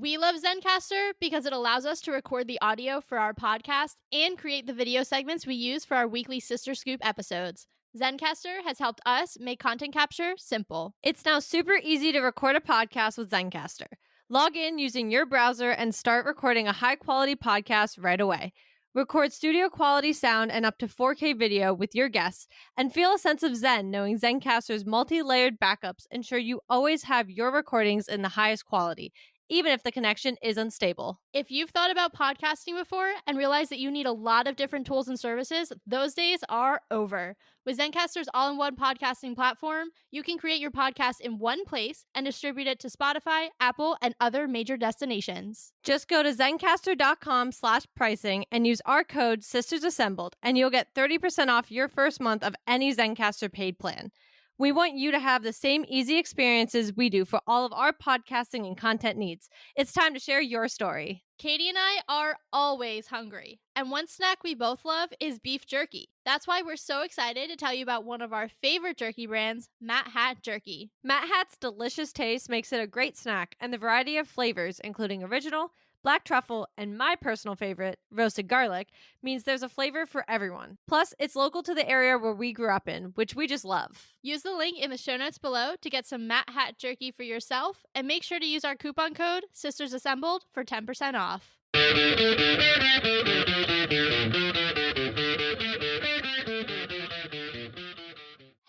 We love Zencaster because it allows us to record the audio for our podcast and create the video segments we use for our weekly Sister Scoop episodes. Zencaster has helped us make content capture simple. It's now super easy to record a podcast with Zencaster. Log in using your browser and start recording a high-quality podcast right away. Record studio quality sound and up to 4K video with your guests, and feel a sense of zen knowing Zencaster's multi-layered backups ensure you always have your recordings in the highest quality, even if the connection is unstable. If you've thought about podcasting before and realized that you need a lot of different tools and services, those days are over. With Zencaster's all-in-one podcasting platform, you can create your podcast in one place and distribute it to Spotify, Apple, and other major destinations. Just go to zencastr.com/pricing and use our code SistersAssembled, and you'll get 30% off your first month of any Zencaster paid plan. We want you to have the same easy experiences we do for all of our podcasting and content needs. It's time to share your story. Katie and I are always hungry, and one snack we both love is beef jerky. That's why we're so excited to tell you about one of our favorite jerky brands, Matt Hat Jerky. Matt Hat's delicious taste makes it a great snack, and the variety of flavors, including original, black truffle, and my personal favorite, roasted garlic, means there's a flavor for everyone. Plus, it's local to the area where we grew up in, which we just love. Use the link in the show notes below to get some Matt Hat Jerky for yourself, and make sure to use our coupon code SistersAssembled for 10% off.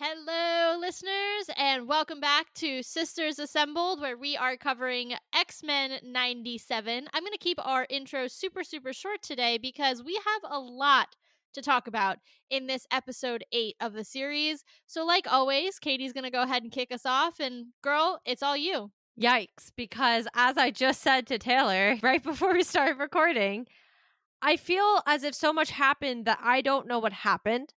Hello, listeners, and welcome back to Sisters Assembled, where we are covering X-Men 97. I'm going to keep our intro super short today because we have a lot to talk about in this episode 8 of the series. So like always, Katie's going to go ahead and kick us off, and girl, it's all you. Yikes, because as I just said to Taylor right before we started recording, I feel as if so much happened that I don't know what happened.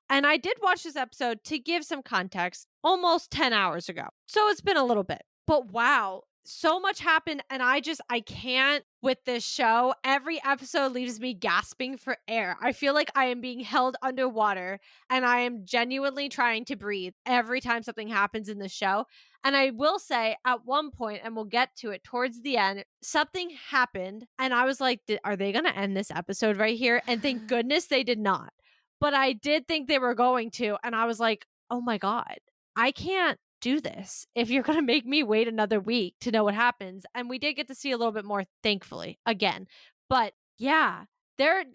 And I did watch this episode, to give some context, almost 10 hours ago. So it's been a little bit. But wow, so much happened, and I can't with this show. Every episode leaves me gasping for air. I feel like I am being held underwater, and I am genuinely trying to breathe every time something happens in the show. And I will say, at one point, and we'll get to it towards the end, something happened, and I was like, are they going to end this episode right here? And thank goodness they did not. But I did think they were going to, and I was like, oh my God, I can't do this if you're going to make me wait another week to know what happens. And we did get to see a little bit more, thankfully, again. But yeah, they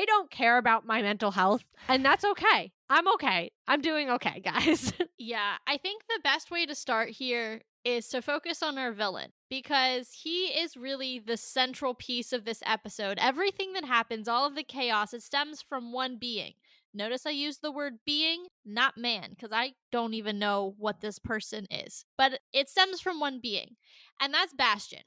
don't care about my mental health, and that's okay. I'm okay. I'm doing okay, guys. Yeah, I think the best way to start here is to focus on our villain, because he is really the central piece of this episode. Everything that happens, all of the chaos, it stems from one being. Notice I used the word being, not man, because I don't even know what this person is. But it stems from one being, and that's Bastion.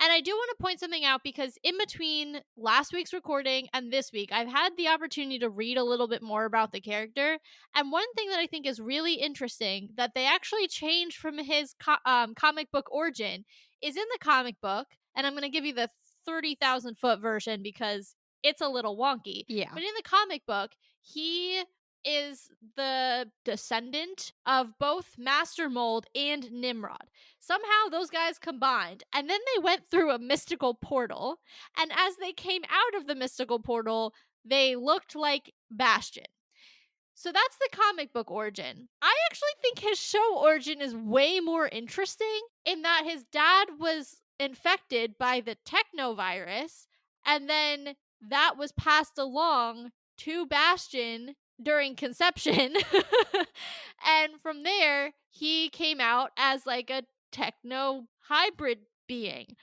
And I do want to point something out, because in between last week's recording and this week, I've had the opportunity to read a little bit more about the character. And one thing that I think is really interesting that they actually changed from his comic book origin is in the comic book. And I'm going to give you the 30,000 foot version because it's a little wonky. Yeah. But in the comic book, he is the descendant of both Master Mold and Nimrod. Somehow those guys combined, and then they went through a mystical portal, and as they came out of the mystical portal, they looked like Bastion. So that's the comic book origin. I actually think his show origin is way more interesting in that his dad was infected by the technovirus, and then that was passed along to Bastion during conception. And from there, he came out as like a techno hybrid being.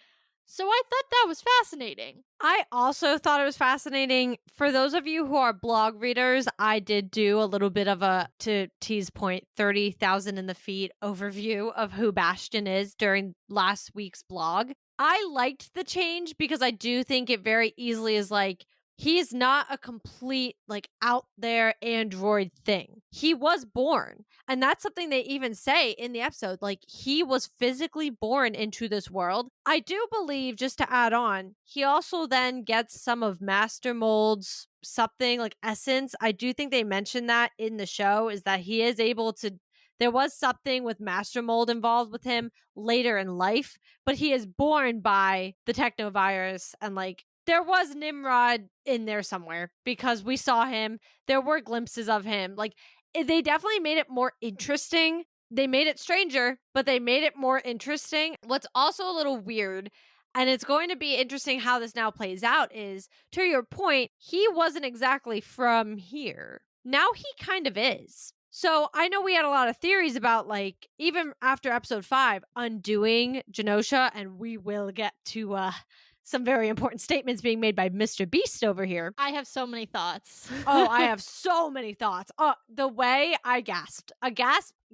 So I thought that was fascinating. I also thought it was fascinating. For those of you who are blog readers, I did do a little bit of a, to T's point, 30,000 in the feet overview of who Bastion is during last week's blog. I liked the change because I do think it very easily is like, he's not a complete, like, out there android thing. He was born. And that's something they even say in the episode. Like, he was physically born into this world. I do believe, just to add on, he also then gets some of Master Mold's something, like essence. I do think they mentioned that in the show, is that he is able to, There was something with Master Mold involved with him later in life, but he is born by the technovirus, and like there was Nimrod in there somewhere because we saw him. There were glimpses of him. Like they definitely made it more interesting. They made it stranger, but they made it more interesting. What's also a little weird, and it's going to be interesting how this now plays out, is to your point, he wasn't exactly from here. Now he kind of is. So I know we had a lot of theories about, like, even after episode 5, undoing Genosha, and we will get to some very important statements being made by Mr. Beast over here. I have so many thoughts. Oh, I have so many thoughts. The way I gasped.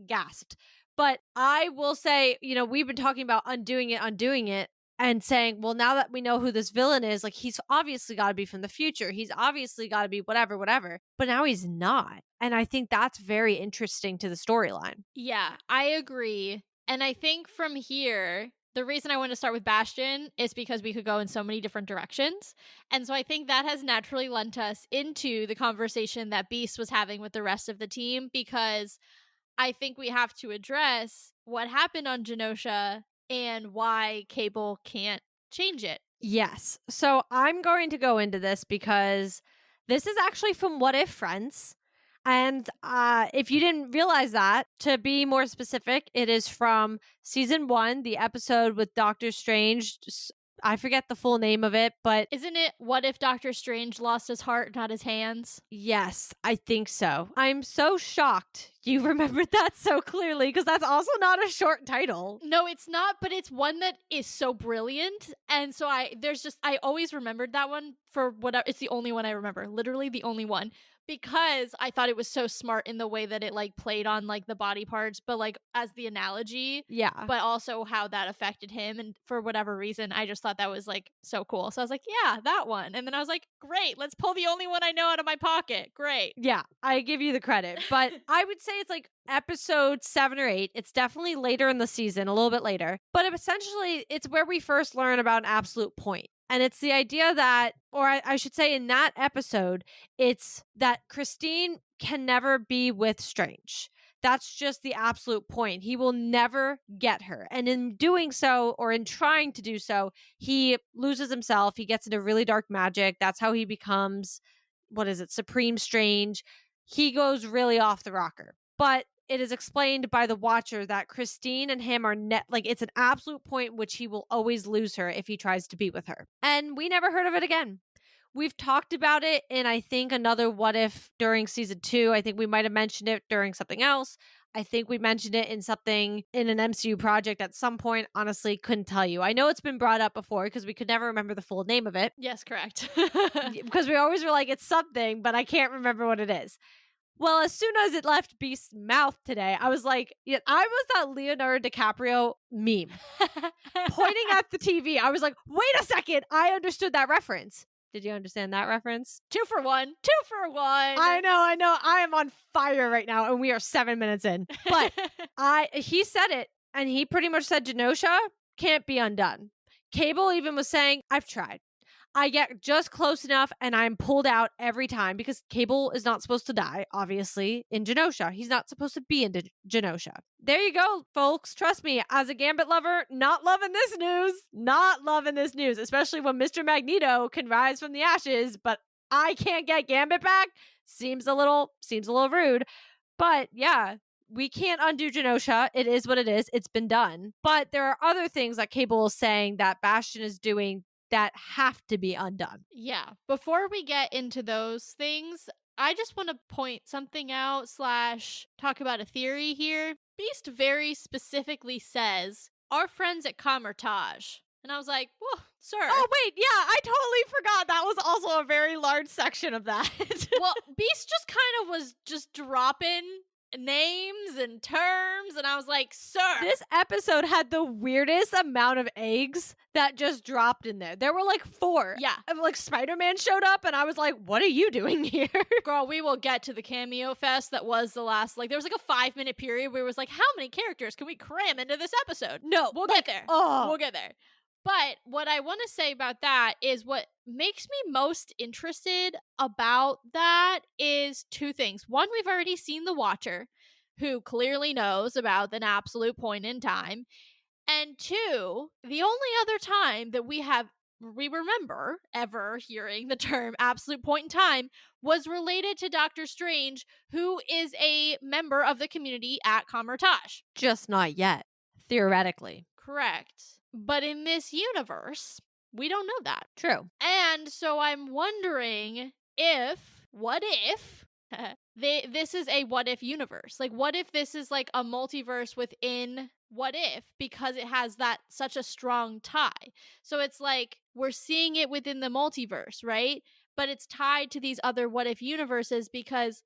Gasped. But I will say, you know, we've been talking about undoing it, and saying, well, now that we know who this villain is, like, he's obviously got to be from the future. He's obviously got to be whatever. But now he's not. And I think that's very interesting to the storyline. Yeah, I agree. And I think from here, the reason I want to start with Bastion is because we could go in so many different directions. And so I think that has naturally lent us into the conversation that Beast was having with the rest of the team, because I think we have to address what happened on Genosha and why Cable can't change it. Yes. So I'm going to go into this because this is actually from What If Friends. And if you didn't realize that, to be more specific, it is from season 1, the episode with Doctor Strange. I forget the full name of it, but isn't it What If Doctor Strange lost his heart, not his hands? Yes, I think so. I'm so shocked you remembered that so clearly, because that's also not a short title. No, it's not, but it's one that is so brilliant. And so I always remembered that one for whatever. It's the only one I remember, literally the only one, because I thought it was so smart in the way that it like played on like the body parts, but like as the analogy. Yeah. But also how that affected him. And for whatever reason, I just thought that was like so cool. So I was like, yeah, that one. And then I was like, great, let's pull the only one I know out of my pocket. Great. Yeah, I give you the credit. But I would say it's like episode 7 or 8. It's definitely later in the season, a little bit later. But essentially, it's where we first learn about an absolute point. And it's the idea that, or I should say in that episode, it's that Christine can never be with Strange. That's just the absolute point. He will never get her. And in doing so, or in trying to do so, he loses himself. He gets into really dark magic. That's how he becomes, Supreme Strange. He goes really off the rocker. But it is explained by the Watcher that Christine and him are it's an absolute point which he will always lose her if he tries to be with her. And we never heard of it again. We've talked about it in, I think, another What If during season 2. I think we might have mentioned it during something else. I think we mentioned it in something in an MCU project at some point. Honestly, couldn't tell you. I know it's been brought up before because we could never remember the full name of it. Yes, correct. Because we always were like, it's something, but I can't remember what it is. Well, as soon as it left Beast's mouth today, I was like, yeah, I was that Leonardo DiCaprio meme pointing at the TV. I was like, wait a second. I understood that reference. Did you understand that reference? 2 for 1. 2 for 1. I know. I am on fire right now, and we are 7 minutes in. But he said it, and he pretty much said Genosha can't be undone. Cable even was saying, I've tried. I get just close enough and I'm pulled out every time, because Cable is not supposed to die, obviously, in Genosha. He's not supposed to be in Genosha. There you go, folks. Trust me, as a Gambit lover, not loving this news. Not loving this news, especially when Mr. Magneto can rise from the ashes, but I can't get Gambit back. Seems a little rude. But yeah, we can't undo Genosha. It is what it is. It's been done. But there are other things that Cable is saying that Bastion is doing that have to be undone. Yeah. Before we get into those things, I just want to point something out / talk about a theory here. Beast very specifically says, our friends at Camertage. And I was like, whoa, sir. Oh, wait, yeah, I totally forgot. That was also a very large section of that. Well, Beast just kind of was just dropping names and terms, and I was like, sir. This episode had the weirdest amount of eggs that just dropped in there. There were like 4. Yeah. And like Spider-Man showed up, and I was like, what are you doing here? Girl, we will get to the cameo fest that was the last, like, there was like a 5-minute period where it was like, how many characters can we cram into this episode? No. We'll get there. Oh. We'll get there. But what I want to say about that is what makes me most interested about that is 2 things. One, we've already seen the Watcher. who clearly knows about an absolute point in time. And two, the only other time that we remember ever hearing the term absolute point in time was related to Doctor Strange, who is a member of the community at Kamertage. Just not yet, theoretically. Correct. But in this universe, we don't know that. True. And so I'm wondering what if this is a what if universe? Like, what if this is like a multiverse within what if, because it has that such a strong tie? So it's like we're seeing it within the multiverse, right? But it's tied to these other what if universes, because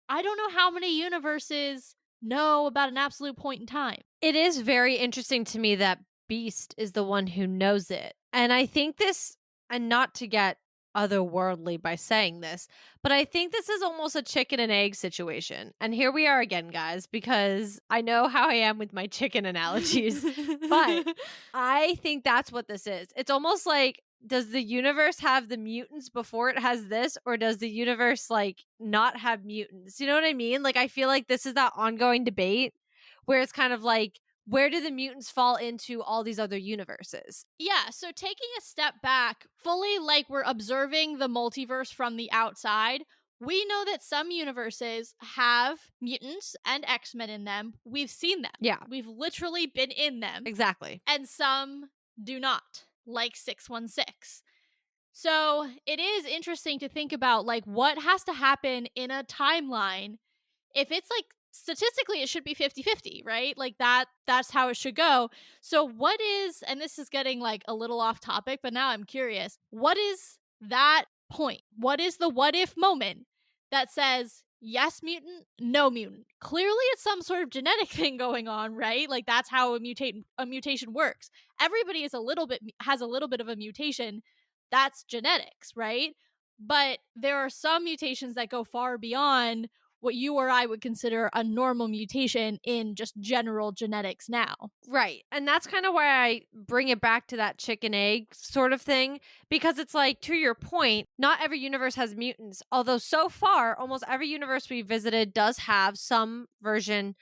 I don't know how many universes know about an absolute point in time. It is very interesting to me that Beast is the one who knows it. And I think this, and not to get otherworldly by saying this, but I think this is almost a chicken and egg situation. And here we are again, guys, because I know how I am with my chicken analogies, but I think that's what this is. It's almost like, does the universe have the mutants before it has this, or does the universe like not have mutants? You know what I mean? Like, I feel like this is that ongoing debate where it's kind of like, where do the mutants fall into all these other universes? Yeah, so taking a step back, fully like we're observing the multiverse from the outside, we know that some universes have mutants and X-Men in them. We've seen them. Yeah. We've literally been in them. Exactly. And some do not, like 616. So it is interesting to think about like what has to happen in a timeline if it's like statistically it should be 50-50, right? Like that's how it should go. So what is, and this is getting like a little off topic, but now I'm curious, what is that point? What is the what if moment that says yes mutant, no mutant? Clearly it's some sort of genetic thing going on, right? Like that's how a mutation works. Everybody has a little bit of a mutation. That's genetics, right? But there are some mutations that go far beyond what you or I would consider a normal mutation in just general genetics now. Right. And that's kind of why I bring it back to that chicken egg sort of thing, because it's like, to your point, not every universe has mutants. Although so far, almost every universe we visited does have some version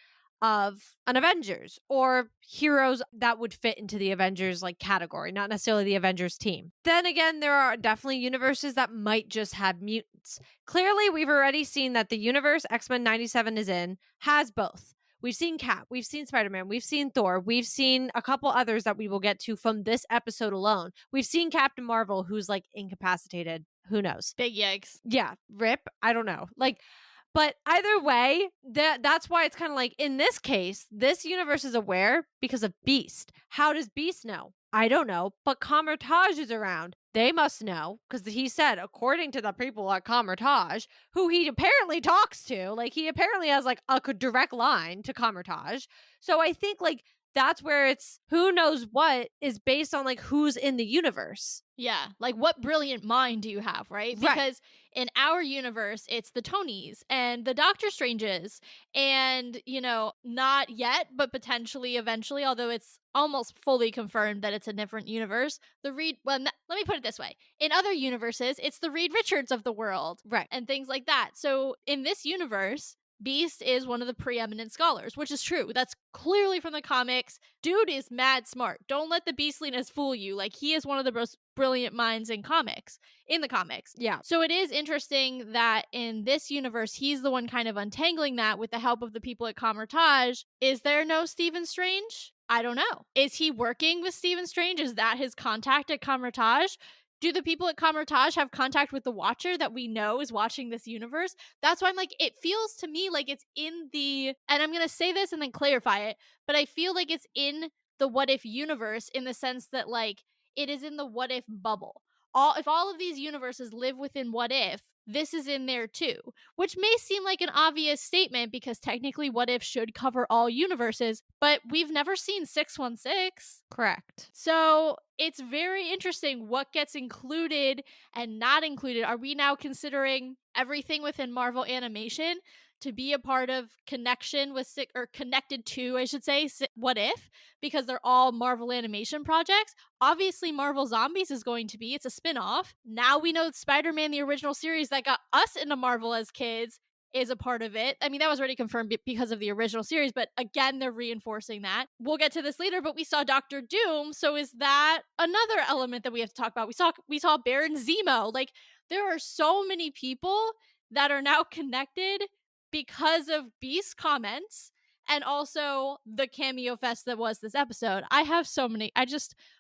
of an Avengers or heroes that would fit into the Avengers like category, not necessarily the Avengers team. Then again, there are definitely universes that might just have mutants. Clearly, we've already seen that the universe X-Men 97 is in has both. We've seen Cap, we've seen Spider-Man, we've seen Thor, we've seen a couple others that we will get to from this episode alone. We've seen Captain Marvel, who's like incapacitated. Who knows? Big yikes. Yeah, rip. I don't know. Like, but either way, that's why it's kind of like, in this case, this universe is aware because of Beast. How does Beast know? I don't know, but Kamertage is around. They must know, because he said, according to the people at Kamertage, who he apparently talks to, like, he apparently has, like, a direct line to Kamertage. So I think, like, that's where it's who knows what is based on, like, who's in the universe. Yeah, like what brilliant mind do you have, right? Because in our universe, it's the Tonys and the Doctor Stranges and, you know, not yet, but potentially eventually, although it's almost fully confirmed that it's a different universe. Let me put it this way. In other universes, it's the Reed Richards of the world. Right. And things like that. So in this universe, Beast is one of the preeminent scholars, which is true. That's clearly from the comics. Dude is mad smart. Don't let the beastliness fool you. Like, he is one of the most brilliant minds in the comics. Yeah. So it is interesting that in this universe, he's the one kind of untangling that with the help of the people at Kamertage. Is there no Stephen Strange? I don't know. Is he working with Stephen Strange? Is that his contact at Kamertage? Do the people at Kamertage have contact with the Watcher that we know is watching this universe? That's why I'm like, it feels to me like it's in the, and I'm going to say this and then clarify it, but I feel like it's in the what if universe in the sense that like it is in the what if bubble. If all of these universes live within what if, this is in there too, which may seem like an obvious statement because technically what if should cover all universes, but we've never seen 616. Correct. So it's very interesting what gets included and not included. Are we now considering everything within Marvel Animation to be a part of connection with or connected to, I should say, what if, because they're all Marvel Animation projects? Obviously Marvel Zombies is going to be. It's a spin-off. Now we know Spider-Man the original series that got us into Marvel as kids is a part of it. I mean, that was already confirmed because of the original series, but again, they're reinforcing that. We'll get to this later, but we saw Doctor Doom, so is that another element that we have to talk about? We saw Baron Zemo. Like, there are so many people that are now connected because of Beast's comments and also the cameo fest that was this episode. I have so many.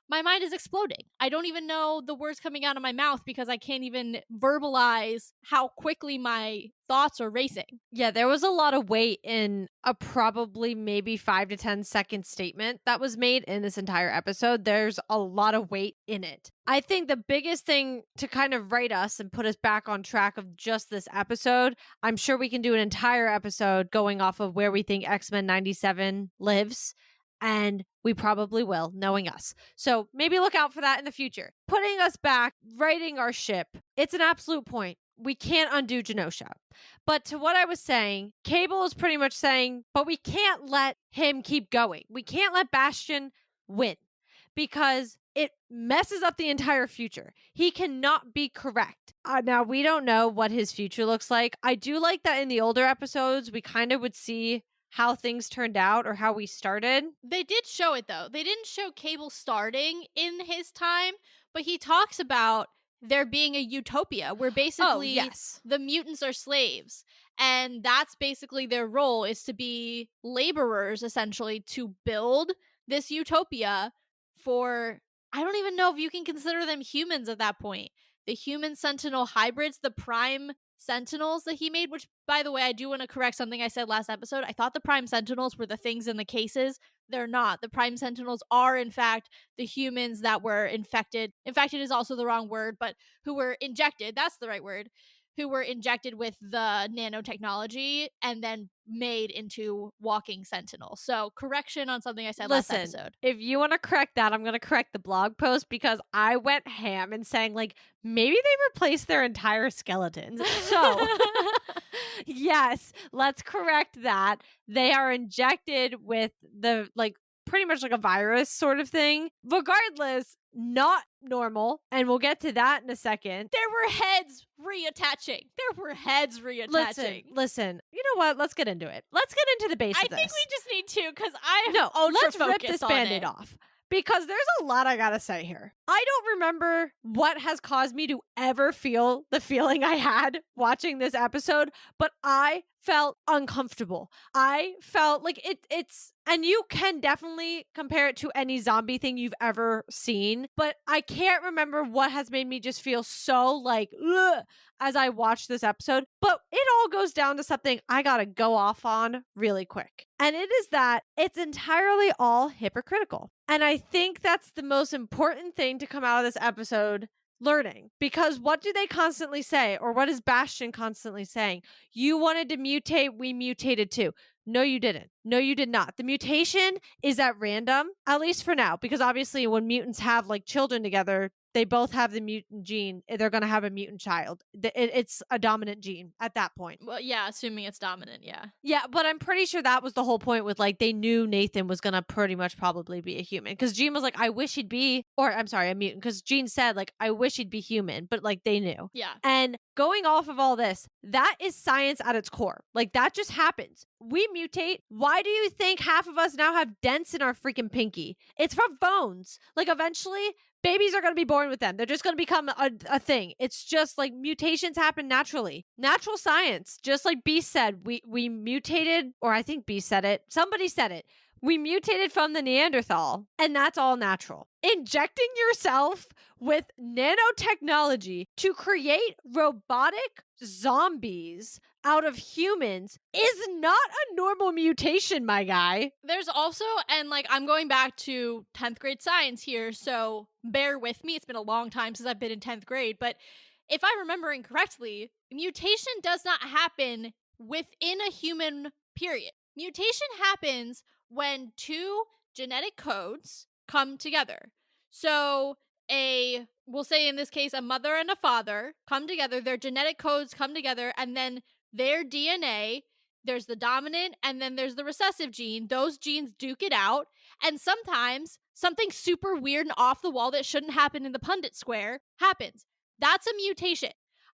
My mind is exploding. I don't even know the words coming out of my mouth because I can't even verbalize how quickly my thoughts are racing. Yeah, there was a lot of weight in a probably maybe 5 to 10 second statement that was made in this entire episode. There's a lot of weight in it. I think the biggest thing to kind of right us and put us back on track of just this episode, I'm sure we can do an entire episode going off of where we think X-Men 97 lives. And we probably will, knowing us. So maybe look out for that in the future. Putting us back, righting our ship. It's an absolute point. We can't undo Genosha. But to what I was saying, Cable is pretty much saying, but we can't let him keep going. We can't let Bastion win because it messes up the entire future. He cannot be correct. Now, we don't know what his future looks like. I do like that in the older episodes, we kind of would see how things turned out or how we started. They did show it though. They didn't show Cable starting in his time, but he talks about there being a utopia where basically the mutants are slaves. And that's basically their role, is to be laborers essentially to build this utopia for, I don't even know if you can consider them humans at that point. The human sentinel hybrids, the prime sentinels that he made, which, by the way, I do want to correct something I said last episode. I thought the prime sentinels were the things in the cases. They're not. The prime sentinels are, in fact, the humans that were infected. Infected is also the wrong word, but who were injected. That's the right word. Who were injected with the nanotechnology and then made into walking sentinels. So, correction on something I said last episode. If you want to correct that, I'm going to correct the blog post because I went ham and saying, like, maybe they replaced their entire skeletons. So, yes, let's correct that. They are injected with the, like, pretty much like a virus sort of thing. Regardless, not normal, and we'll get to that in a second. There were heads reattaching. Listen. You know what? Let's get into it. Let's get into the base of this. I think we just need to, because I am ultra let's rip focused this on Band-Aid it. off. Because there's a lot I gotta say here. I don't remember what has caused me to ever feel the feeling I had watching this episode, but I felt uncomfortable. I felt like it's, and you can definitely compare it to any zombie thing you've ever seen, but I can't remember what has made me just feel so like, ugh, as I watched this episode. But it all goes down to something I gotta go off on really quick. And it is that it's entirely all hypocritical. And I think that's the most important thing to come out of this episode learning. Because what do they constantly say? Or what is Bastion constantly saying? You wanted to mutate, we mutated too. No, you didn't. No, you did not. The mutation is at random, at least for now, because obviously when mutants have like children together, they both have the mutant gene. They're going to have a mutant child. It's a dominant gene at that point. Well, yeah, assuming it's dominant, yeah. Yeah, but I'm pretty sure that was the whole point with, like, they knew Nathan was going to pretty much probably be a human. Because Jean was like, I wish he'd be, or I'm sorry, a mutant. Because Jean said, like, I wish he'd be human. But, like, they knew. Yeah. And going off of all this, that is science at its core. Like, that just happens. We mutate. Why do you think half of us now have dents in our freaking pinky? It's from bones. Like, eventually, babies are going to be born with them. They're just going to become a thing. It's just like mutations happen naturally. Natural science. Just like B said, we mutated, or I think B said it. Somebody said it. We mutated from the Neanderthal, and that's all natural. Injecting yourself with nanotechnology to create robotic zombies out of humans is not a normal mutation, my guy. There's also, and like, I'm going back to 10th grade science here, so bear with me. It's been a long time since I've been in 10th grade, but if I'm remembering correctly, mutation does not happen within a human period. Mutation happens when two genetic codes come together. So we'll say in this case, a mother and a father come together, their genetic codes come together, and then their DNA, there's the dominant and then there's the recessive gene. Those genes duke it out. And sometimes something super weird and off the wall that shouldn't happen in the Pundit square happens. That's a mutation.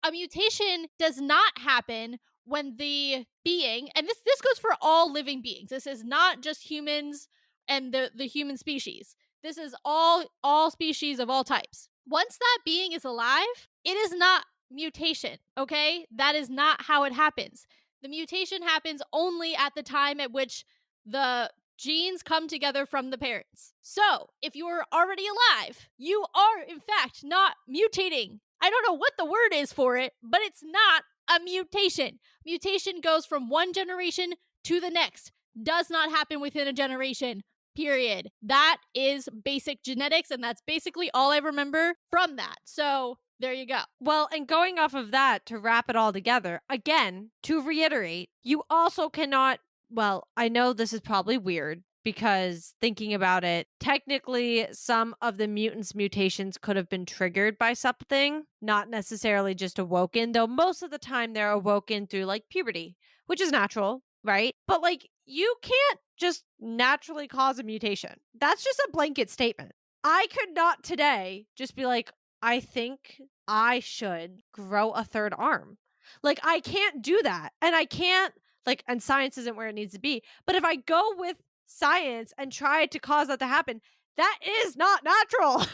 A mutation does not happen when the being, and this goes for all living beings. This is not just humans and the human species. This is all species of all types. Once that being is alive, it is not mutation, okay? That is not how it happens. The mutation happens only at the time at which the genes come together from the parents. So, if you are already alive, you are in fact not mutating. I don't know what the word is for it, but it's not a mutation. Mutation goes from one generation to the next. Does not happen within a generation. Period. That is basic genetics, and that's basically all I remember from that. So, there you go. Well, and going off of that, to wrap it all together, again, to reiterate, you also cannot, well, I know this is probably weird because thinking about it, technically some of the mutants' mutations could have been triggered by something, not necessarily just awoken, though most of the time they're awoken through like puberty, which is natural, right? But like, you can't just naturally cause a mutation. That's just a blanket statement. I could not today just be like, I think I should grow a third arm. Like, I can't do that. And I can't, like, and science isn't where it needs to be. But if I go with science and try to cause that to happen, that is not natural.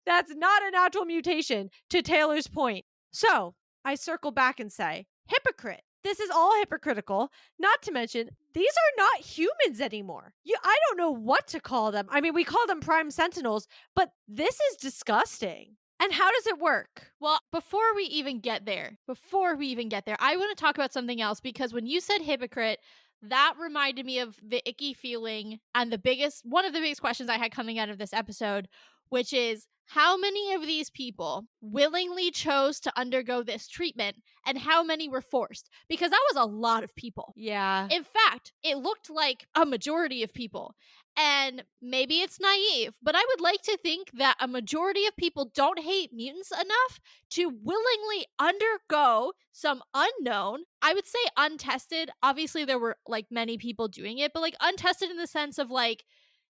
That's not a natural mutation, to Taylor's point. So I circle back and say, hypocrite. This is all hypocritical. Not to mention, these are not humans anymore. I don't know what to call them. I mean, we call them prime sentinels, but this is disgusting. And how does it work? Well, before we even get there, I want to talk about something else, because when you said hypocrite, that reminded me of the icky feeling and one of the biggest questions I had coming out of this episode, which is, how many of these people willingly chose to undergo this treatment and how many were forced? Because that was a lot of people. Yeah. In fact, it looked like a majority of people. And maybe it's naive, but I would like to think that a majority of people don't hate mutants enough to willingly undergo some unknown, I would say untested. Obviously, there were like many people doing it, but like untested in the sense of like,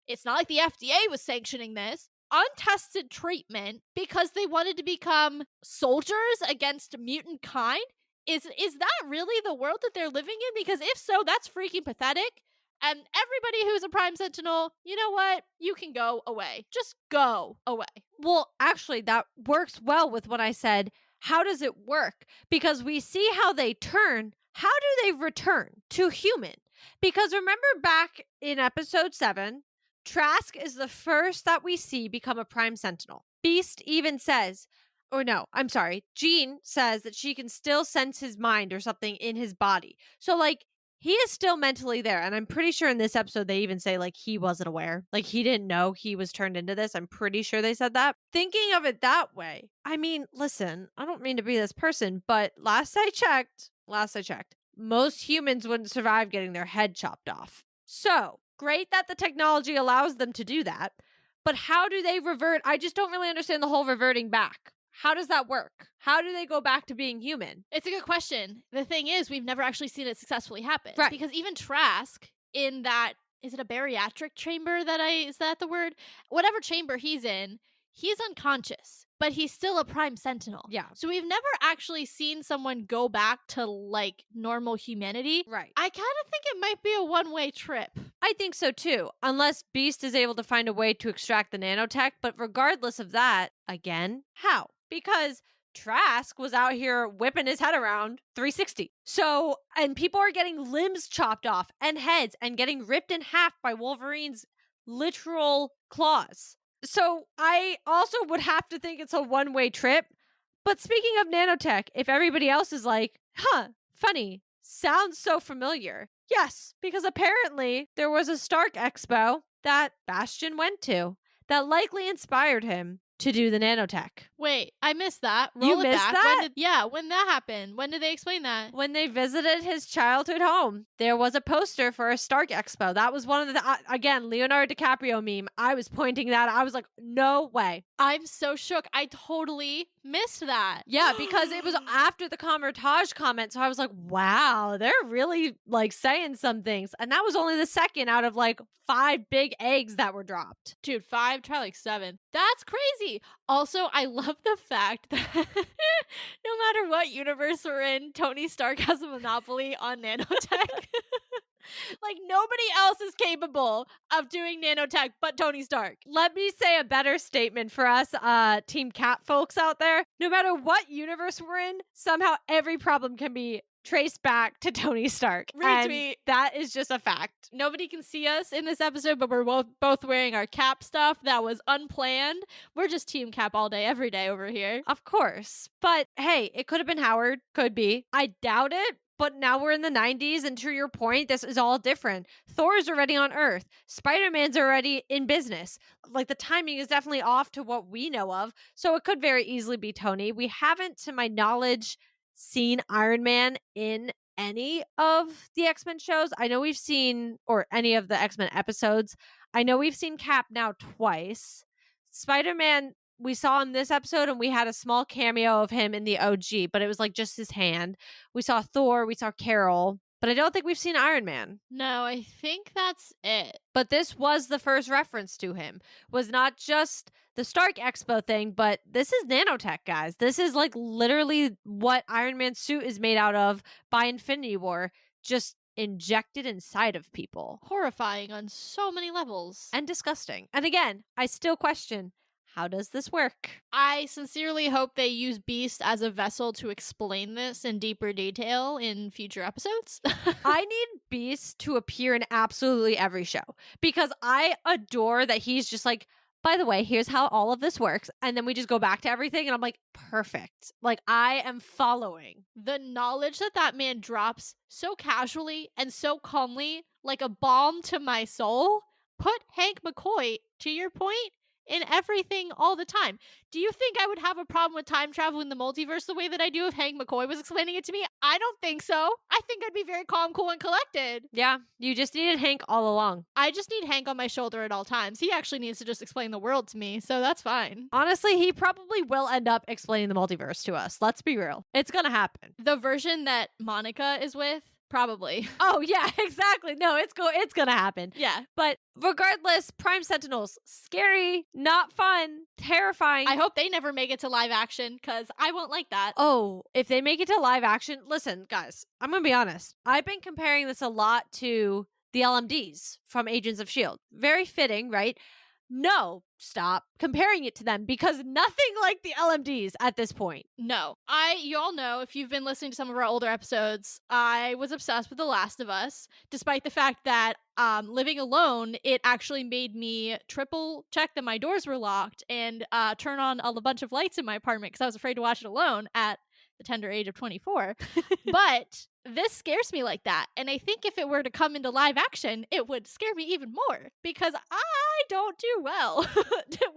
it's not like the FDA was sanctioning this. Untested treatment because they wanted to become soldiers against mutant kind? Is that really the world that they're living in? Because if so, that's freaking pathetic. And everybody who's a Prime Sentinel, you know what? You can go away. Just go away. Well, actually, that works well with what I said. How does it work? Because we see how they turn. How do they return to human? Because remember back in episode 7, Trask is the first that we see become a Prime Sentinel. Beast even says, or no, I'm sorry, Jean says that she can still sense his mind or something in his body. So, like, he is still mentally there. And I'm pretty sure in this episode, they even say, like, he wasn't aware. Like, he didn't know he was turned into this. I'm pretty sure they said that. Thinking of it that way, I mean, listen, I don't mean to be this person, but last I checked, most humans wouldn't survive getting their head chopped off. So, great that the technology allows them to do that, but how do they revert? I just don't really understand the whole reverting back. How does that work? How do they go back to being human? It's a good question. The thing is, we've never actually seen it successfully happen. Right. Because even Trask, in that, is it a bariatric chamber is that the word? Whatever chamber he's in, he's unconscious, but he's still a Prime Sentinel. Yeah. So we've never actually seen someone go back to, like, normal humanity. Right. I kind of think it might be a one-way trip. I think so too, unless Beast is able to find a way to extract the nanotech. But regardless of that, again, how? Because Trask was out here whipping his head around 360. So, and people are getting limbs chopped off and heads and getting ripped in half by Wolverine's literal claws. So I also would have to think it's a one-way trip. But speaking of nanotech, if everybody else is like, funny, sounds so familiar. Yes, because apparently there was a Stark Expo that Bastion went to that likely inspired him to do the nanotech. Wait, I missed that. You missed that? When that happened. When did they explain that? When they visited his childhood home, there was a poster for a Stark Expo. That was one of the, again, Leonardo DiCaprio meme. I was pointing that. I was like, no way. I'm so shook. I totally missed that. Yeah, because it was after the Comertage comment. So I was like, wow, they're really like saying some things. And that was only the second out of like 5 big eggs that were dropped. Dude, 5, try like 7. That's crazy. Also, I love the fact that no matter what universe we're in, Tony Stark has a monopoly on nanotech. Like, nobody else is capable of doing nanotech but Tony Stark. Let me say a better statement for us Team Cat folks out there. No matter what universe we're in, somehow every problem can be traced back to Tony Stark. Retweet. And that is just a fact. Nobody can see us in this episode, but we're both wearing our Cap stuff. That was unplanned. We're just Team Cap all day, every day over here. Of course. But hey, it could have been Howard. Could be. I doubt it. But now we're in the 90s, and to your point, this is all different. Thor's already on Earth. Spider-Man's already in business. Like, the timing is definitely off to what we know of, so it could very easily be Tony. We haven't, to my knowledge, seen Iron Man in any of the X-Men shows. I know we've seen, or any of the X-Men episodes. I know we've seen Cap now twice. Spider-Man, we saw in this episode, and we had a small cameo of him in the OG, but it was like just his hand. We saw Thor, we saw Carol, but I don't think we've seen Iron Man. No, I think that's it. But this was the first reference to him. Was not just the Stark Expo thing, but this is nanotech, guys. This is like literally what Iron Man's suit is made out of by Infinity War, just injected inside of people. Horrifying on so many levels. And disgusting. And again, I still question, how does this work? I sincerely hope they use Beast as a vessel to explain this in deeper detail in future episodes. I need Beast to appear in absolutely every show because I adore that he's just like, by the way, here's how all of this works. And then we just go back to everything and I'm like, perfect. Like, I am following. The knowledge that man drops so casually and so calmly, like a balm to my soul, put Hank McCoy, to your point, in everything all the time. Do you think I would have a problem with time travel in the multiverse the way that I do if Hank McCoy was explaining it to me? I don't think so. I think I'd be very calm, cool, and collected. Yeah, you just needed Hank all along. I just need Hank on my shoulder at all times. He actually needs to just explain the world to me, so that's fine. Honestly, he probably will end up explaining the multiverse to us. Let's be real. It's gonna happen. The version that Monica is with, probably. Oh, yeah, exactly. No, it's gonna happen. Yeah. But regardless, Prime Sentinels, scary, not fun, terrifying. I hope they never make it to live action, because I won't like that. Oh, if they make it to live action, listen, guys, I'm gonna be honest. I've been comparing this a lot to the LMDs from Agents of S.H.I.E.L.D. Very fitting, right? No, stop comparing it to them because nothing like the LMDs at this point. No. You all know, if you've been listening to some of our older episodes, I was obsessed with The Last of Us, despite the fact that living alone, it actually made me triple check that my doors were locked and turn on a bunch of lights in my apartment because I was afraid to watch it alone at the tender age of 24. But this scares me like that. And I think if it were to come into live action, it would scare me even more because I don't do well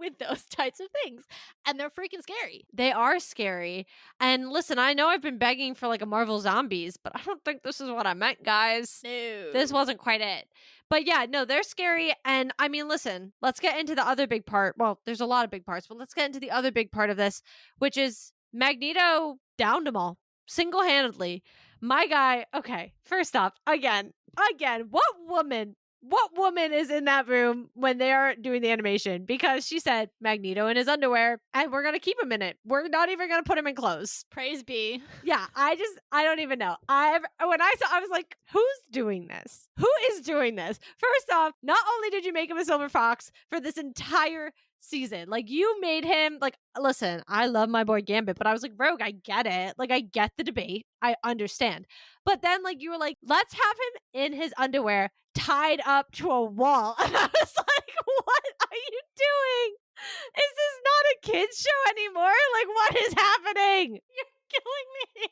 with those types of things. And they're freaking scary. They are scary. And listen, I know I've been begging for like a Marvel Zombies, but I don't think this is what I meant, guys. No. This wasn't quite it. But yeah, no, they're scary. And I mean, listen, let's get into the other big part. Well, there's a lot of big parts, but let's get into the other big part of this, which is Magneto downed them all single-handedly. My guy, okay, first off, again, what woman is in that room when they are doing the animation? Because she said Magneto in his underwear and we're going to keep him in it. We're not even going to put him in clothes. Praise be. Yeah, I don't even know. When I saw, I was like, who's doing this? Who is doing this? First off, not only did you make him a silver fox for this entire season, like you made him like, listen, I love my boy Gambit, but I was like, Rogue, I get it. Like, I get the debate. I understand. But then like you were like, let's have him in his underwear tied up to a wall. And I was like, what are you doing? Is this not a kids show anymore? Like, what is happening? You're killing me.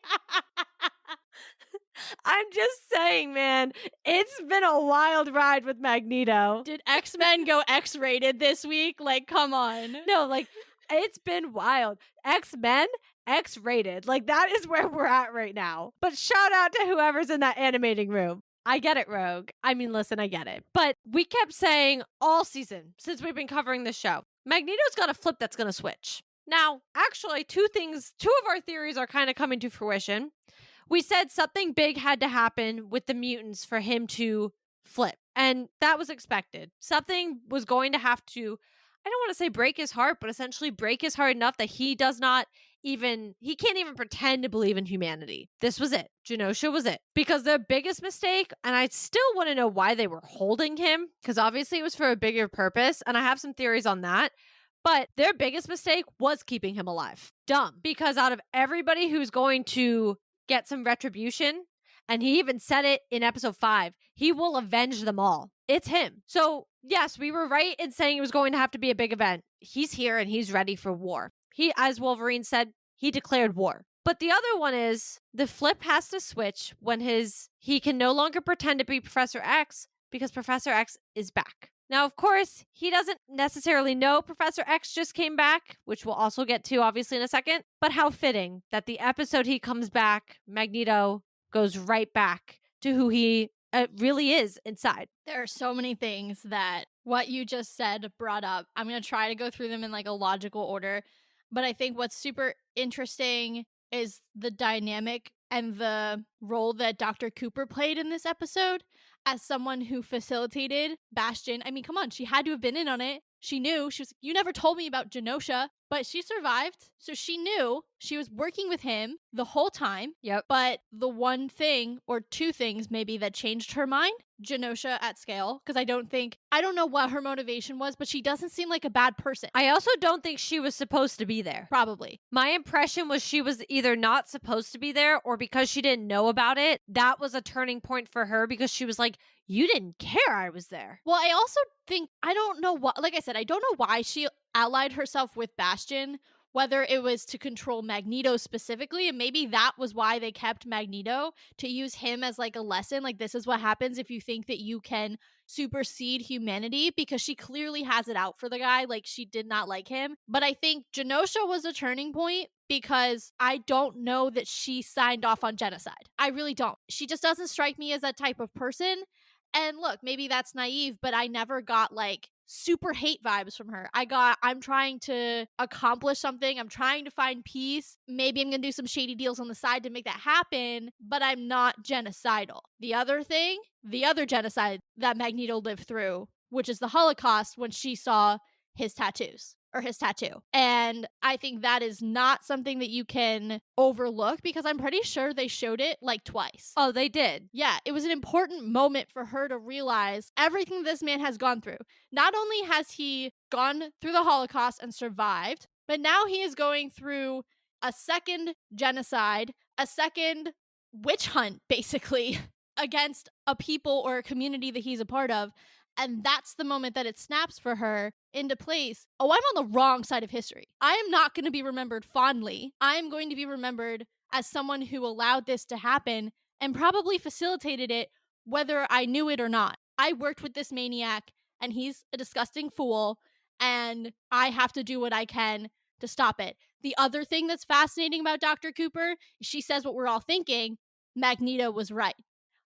I'm just saying, man, it's been a wild ride with Magneto. Did X-Men go X-rated this week? Like, come on. No, like, it's been wild. X-Men, X-rated. Like, that is where we're at right now. But shout out to whoever's in that animating room. I get it, Rogue. I mean, listen, I get it. But we kept saying all season, since we've been covering this show, Magneto's got a flip that's going to switch. Now, actually, two of our theories are kind of coming to fruition. We said something big had to happen with the mutants for him to flip. And that was expected. Something was going to have to, I don't want to say break his heart, but essentially break his heart enough that he can't even pretend to believe in humanity. This was it. Genosha was it. Because their biggest mistake, and I still want to know why they were holding him, because obviously it was for a bigger purpose, and I have some theories on that. But their biggest mistake was keeping him alive. Dumb. Because out of everybody who's going to get some retribution, and he even said it in episode 5, he will avenge them all. It's him. So, yes, we were right in saying it was going to have to be a big event. He's here and he's ready for war. He, as Wolverine said, he declared war. But the other one is the flip has to switch when he can no longer pretend to be Professor X because Professor X is back. Now, of course, he doesn't necessarily know Professor X just came back, which we'll also get to obviously in a second, but how fitting that the episode he comes back, Magneto goes right back to who he really is inside. There are so many things that what you just said brought up. I'm going to try to go through them in like a logical order, but I think what's super interesting is the dynamic and the role that Dr. Cooper played in this episode as someone who facilitated Bastion. I mean, come on, she had to have been in on it. She knew. She was, you never told me about Genosha, but she survived. So she knew she was working with him the whole time. Yep. But the one thing or two things maybe that changed her mind, Genosha at scale, because I don't know what her motivation was, but she doesn't seem like a bad person. I also don't think she was supposed to be there. Probably. My impression was she was either not supposed to be there or because she didn't know about it, that was a turning point for her because she was like, you didn't care I was there. Well, I also think, I don't know what, like I said, I don't know why she allied herself with Bastion, whether it was to control Magneto specifically, and maybe that was why they kept Magneto, to use him as like a lesson, like this is what happens if you think that you can supersede humanity, because she clearly has it out for the guy, like she did not like him. But I think Genosha was a turning point because I don't know that she signed off on genocide. I really don't. She just doesn't strike me as that type of person. And look, maybe that's naive, but I never got like super hate vibes from her. I'm trying to accomplish something. I'm trying to find peace. Maybe I'm going to do some shady deals on the side to make that happen, but I'm not genocidal. The other genocide that Magneto lived through, which is the Holocaust, when she saw his tattoos. Or his tattoo. And I think that is not something that you can overlook because I'm pretty sure they showed it like twice. Oh, they did. Yeah, it was an important moment for her to realize everything this man has gone through. Not only has he gone through the Holocaust and survived, but now he is going through a second genocide, a second witch hunt, basically, against a people or a community that he's a part of. And that's the moment that it snaps for her into place. Oh, I'm on the wrong side of history. I am not going to be remembered fondly. I am going to be remembered as someone who allowed this to happen and probably facilitated it, whether I knew it or not. I worked with this maniac, and he's a disgusting fool, and I have to do what I can to stop it. The other thing that's fascinating about Dr. Cooper, she says what we're all thinking, Magneto was right.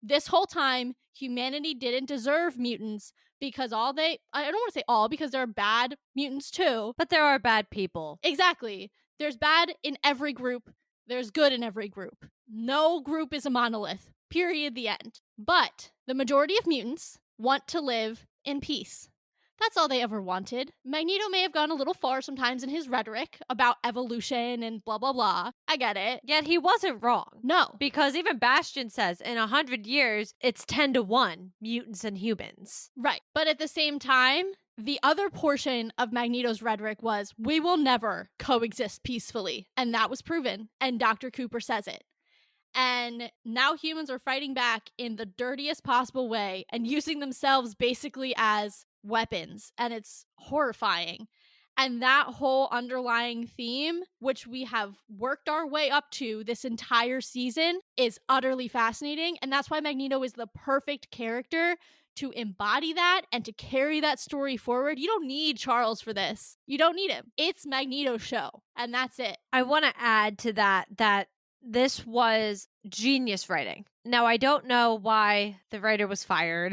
This whole time, humanity didn't deserve mutants because I don't want to say all, because there are bad mutants too. But there are bad people. Exactly. There's bad in every group. There's good in every group. No group is a monolith. Period. The end. But the majority of mutants want to live in peace. That's all they ever wanted. Magneto may have gone a little far sometimes in his rhetoric about evolution and blah, blah, blah. I get it. Yet he wasn't wrong. No. Because even Bastion says in 100 years, it's 10-1, mutants and humans. Right. But at the same time, the other portion of Magneto's rhetoric was, we will never coexist peacefully. And that was proven. And Dr. Cooper says it. And now humans are fighting back in the dirtiest possible way and using themselves basically as weapons, and it's horrifying. And that whole underlying theme, which we have worked our way up to this entire season, is utterly fascinating, and that's why Magneto is the perfect character to embody that and to carry that story forward. You don't need Charles for this. You don't need him. It's Magneto's show, and that's it. I want to add to that this was genius writing. Now, I don't know why the writer was fired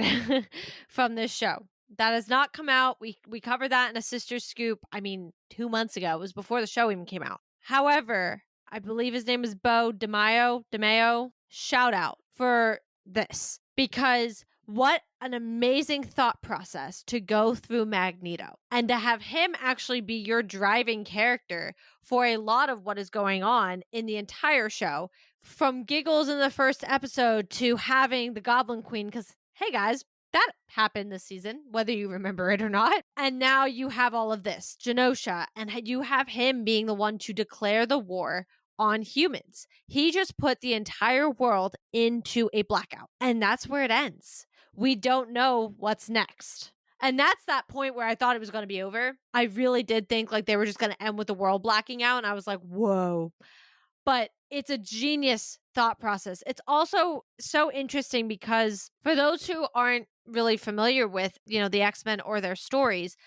from this show. That has not come out. We covered that in a sister scoop, 2 months ago. It was before the show even came out. However, I believe his name is Bo DeMaio. Shout out for this. Because What an amazing thought process to go through Magneto and to have him actually be your driving character for a lot of what is going on in the entire show. From giggles in the first episode to having the Goblin Queen, because, hey guys, that happened this season, whether you remember it or not. And now you have all of this, Genosha, and you have him being the one to declare the war on humans. He just put the entire world into a blackout, and that's where it ends. We don't know what's next. And that's that point where I thought it was going to be over. I really did think like they were just going to end with the world blacking out. And I was like, whoa. But it's a genius thought process. It's also so interesting because for those who aren't really familiar with, the X-Men or their stories,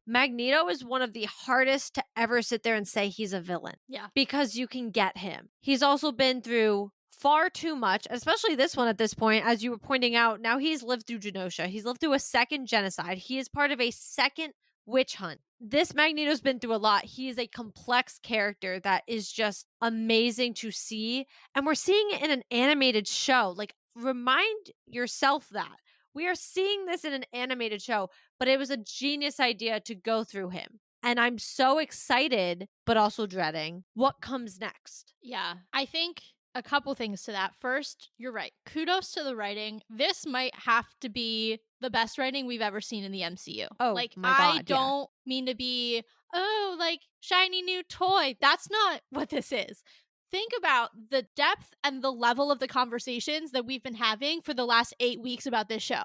Magneto is one of the hardest to ever sit there and say he's a villain. Yeah. Because you can get him. He's also been through far too much, especially this one at this point, as you were pointing out. Now he's lived through Genosha. He's lived through a second genocide. He is part of a second witch hunt. This Magneto's been through a lot. He is a complex character that is just amazing to see. And we're seeing it in an animated show. Like, remind yourself that. We are seeing this in an animated show, but it was a genius idea to go through him. And I'm so excited, but also dreading what comes next. Yeah. I think a couple things to that. First, you're right. Kudos to the writing. This might have to be the best writing we've ever seen in the MCU. Oh, like, my God, I don't mean to be, like, shiny new toy. That's not what this is. Think about the depth and the level of the conversations that we've been having for the last 8 weeks about this show.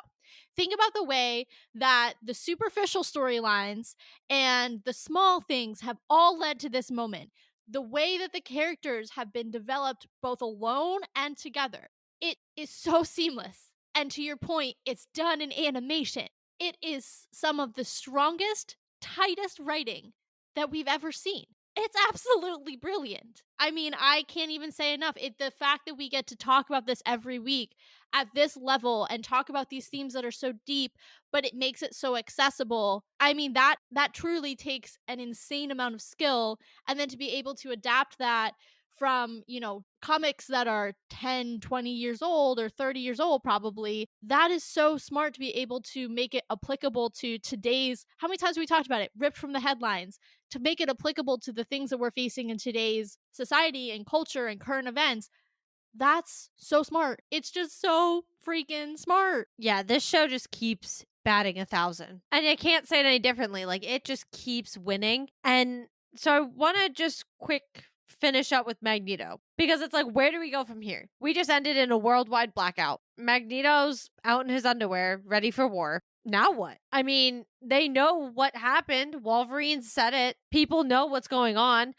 Think about the way that the superficial storylines and the small things have all led to this moment. The way that the characters have been developed both alone and together. It is so seamless. And to your point, it's done in animation. It is some of the strongest, tightest writing that we've ever seen. It's absolutely brilliant. I mean, I can't even say enough. The fact that we get to talk about this every week at this level and talk about these themes that are so deep, but it makes it so accessible. I mean, that truly takes an insane amount of skill. And then to be able to adapt that from, comics that are 10, 20 years old or 30 years old, probably, that is so smart to be able to make it applicable to today's, how many times have we talked about it? Ripped from the headlines, to make it applicable to the things that we're facing in today's society and culture and current events. That's so smart. It's just so freaking smart. Yeah, this show just keeps batting 1,000. And I can't say it any differently. Like, it just keeps winning. And so I want to just quick finish up with Magneto, because it's like, where do we go from here? We just ended in a worldwide blackout. Magneto's out in his underwear, ready for war. Now what? I mean, they know what happened. Wolverine said it. People know what's going on.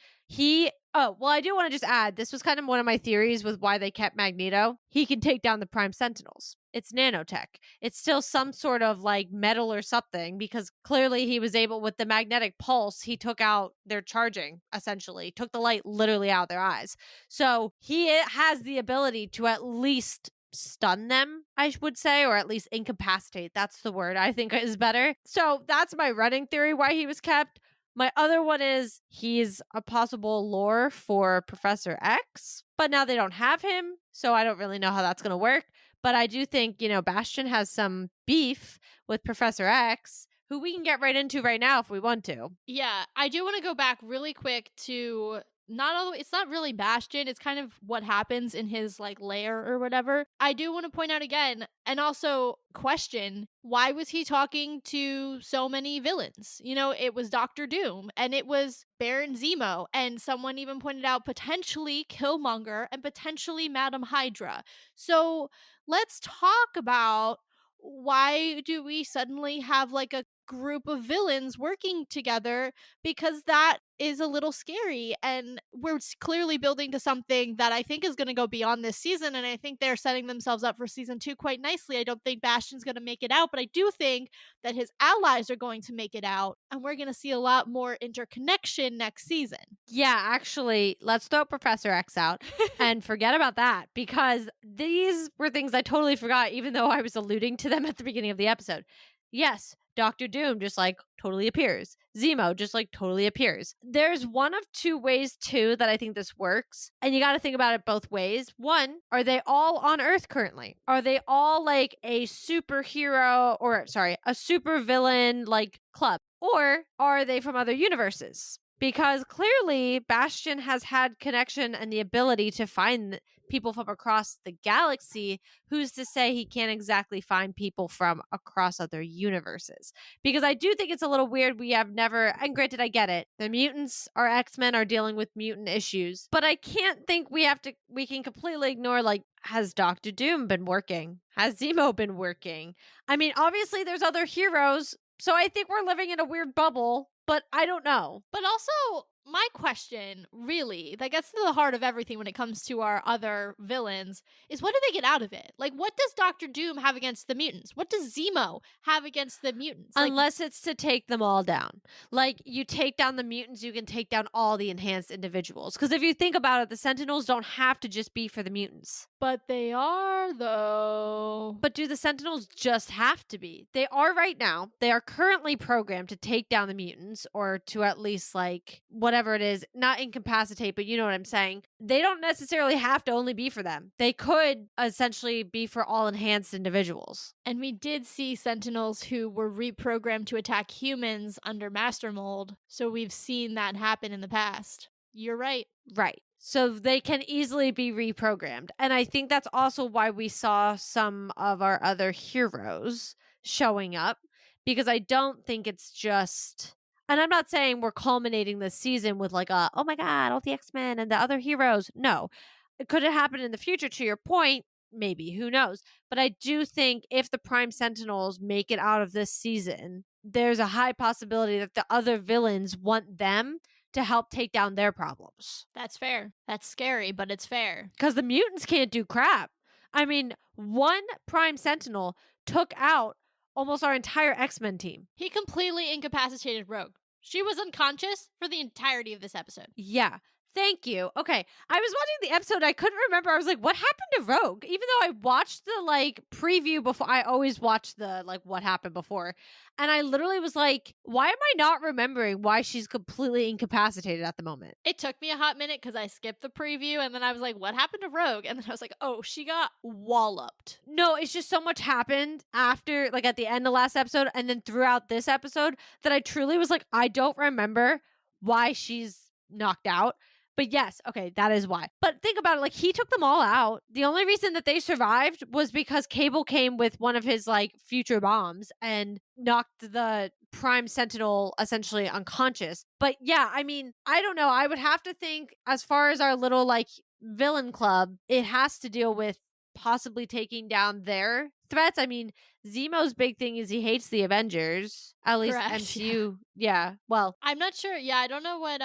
I do want to just add, this was kind of one of my theories with why they kept Magneto. He can take down the Prime Sentinels. It's nanotech. It's still some sort of like metal or something, because clearly he was able, with the magnetic pulse, he took out their charging, essentially, took the light literally out of their eyes. So he has the ability to at least stun them, I would say, or at least incapacitate. That's the word I think is better. So that's my running theory why he was kept. My other one is he's a possible lure for Professor X, but now they don't have him, so I don't really know how that's going to work. But I do think, Bastion has some beef with Professor X, who we can get right into right now if we want to. Yeah, I do want to go back really quick to it's not really Bastion, it's kind of what happens in his like lair or whatever. I do want to point out again, and also question, why was he talking to so many villains? It was Doctor Doom, and it was Baron Zemo, and someone even pointed out potentially Killmonger and potentially Madam Hydra. So let's talk about, why do we suddenly have like a group of villains working together? Because that is a little scary, and we're clearly building to something that I think is going to go beyond this season, and I think they're setting themselves up for season 2 quite nicely. I don't think Bastion's going to make it out, but I do think that his allies are going to make it out, and we're going to see a lot more interconnection next season. Yeah, actually, let's throw Professor X out and forget about that, because these were things I totally forgot, even though I was alluding to them at the beginning of the episode. Yes, Dr. Doom just like totally appears. Zemo just like totally appears. There's one of two ways too that I think this works. And you got to think about it both ways. One, are they all on Earth currently? Are they all like a superhero or sorry, a super villain like club? Or are they from other universes? Because clearly Bastion has had connection and the ability to find people from across the galaxy. Who's to say he can't exactly find people from across other universes? Because I do think it's a little weird. We have never, and granted, I get it. The mutants, our X-Men are dealing with mutant issues, but I can't think we can completely ignore, like, has Doctor Doom been working? Has Zemo been working? I mean, obviously there's other heroes, so I think we're living in a weird bubble, but I don't know. But also, my question, really, that gets to the heart of everything when it comes to our other villains, is what do they get out of it? Like, what does Doctor Doom have against the mutants? What does Zemo have against the mutants? Like, Unless it's to take them all down. Like, you take down the mutants, you can take down all the enhanced individuals. Because if you think about it, the Sentinels don't have to just be for the mutants. but they are, though. But do the Sentinels just have to be? They are right now. They are currently programmed to take down the mutants, or to at least, like, whatever it is, not incapacitate, but you know what I'm saying. They don't necessarily have to only be for them. They could essentially be for all enhanced individuals. And we did see Sentinels who were reprogrammed to attack humans under Master Mold, so we've seen that happen in the past. You're right. Right. So they can easily be reprogrammed. And I think that's also why we saw some of our other heroes showing up, because I don't think it's just, and I'm not saying we're culminating this season with like a, oh my God, all the X-Men and the other heroes. No. Could it happen in the future, to your point? Maybe. Who knows? But I do think if the Prime Sentinels make it out of this season, there's a high possibility that the other villains want them to help take down their problems. That's fair. That's scary, but it's fair. Because the mutants can't do crap. I mean, one Prime Sentinel took out almost our entire X-Men team. He completely incapacitated Rogue. She was unconscious for the entirety of this episode. Yeah. Thank you. Okay. I was watching the episode. I couldn't remember. I was like, what happened to Rogue? Even though I watched the like preview before, I always watch the like what happened before. And I literally was like, why am I not remembering why she's completely incapacitated at the moment? It took me a hot minute because I skipped the preview and then I was like, what happened to Rogue? And then I was like, oh, she got walloped. No, it's just so much happened after, like at the end of last episode and then throughout this episode that I truly was like, I don't remember why she's knocked out. But yes, okay, that is why. But think about it, like he took them all out. The only reason that they survived was because Cable came with one of his like future bombs and knocked the Prime Sentinel essentially unconscious. But yeah, I mean, I don't know. I would have to think as far as our little like villain club, it has to deal with possibly taking down their threats. I mean, Zemo's big thing is he hates the Avengers. At least Correct, MCU. Yeah. Well, I'm not sure. Yeah, I don't know what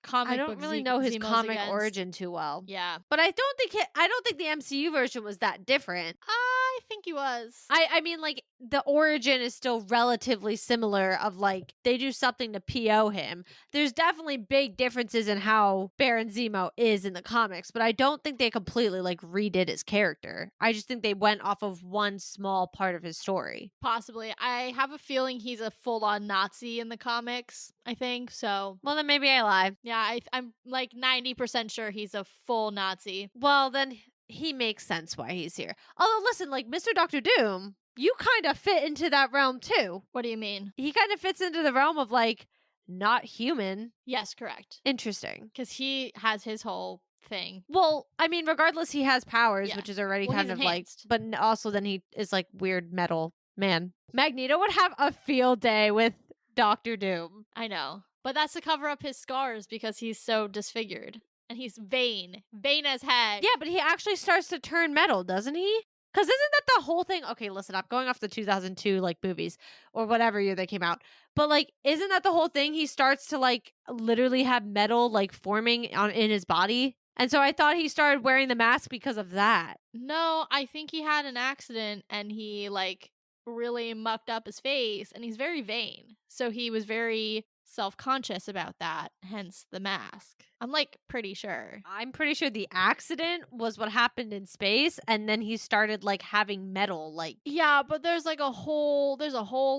comic I don't book really know his Zemo's comic against. origin too well. Yeah. But I don't think the MCU version was that different. I think he was. I mean, like, the origin is still relatively similar of, like, they do something to PO him. There's definitely big differences in how Baron Zemo is in the comics, but I don't think they completely, like, redid his character. I just think they went off of one small part of his story. Possibly. I have a feeling he's a full-on Nazi in the comics, I think, so. Well, then maybe I lie. Yeah, I'm like 90% sure he's a full Nazi. Well, then he makes sense why he's here. Although, listen, like, Mr. Dr. Doom, you kind of fit into that realm, too. What do you mean? He kind of fits into the realm of, like, not human. Yes, correct. Interesting. Because he has his whole thing. Well, I mean, regardless, he has powers, Yeah. which is already Well, kind he's of like, enhanced. but also then he is like weird metal man. Magneto would have a field day with Doctor Doom. I know. But that's to cover up his scars because he's so disfigured. And he's vain. Vain as heck. Yeah, but he actually starts to turn metal, doesn't he? Because isn't that the whole thing? Okay, listen, I'm going off the 2002 like movies or whatever year they came out. But like, isn't that the whole thing? He starts to like literally have metal like forming in his body. And so I thought he started wearing the mask because of that. No, I think he had an accident and he like really mucked up his face and he's very vain. So he was very self-conscious about that, hence the mask. I'm like pretty sure. I'm pretty sure the accident was what happened in space, and then he started like having metal like Yeah, but there's a whole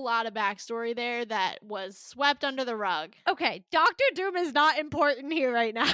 lot of backstory there that was swept under the rug. Okay, Doctor Doom is not important here right now.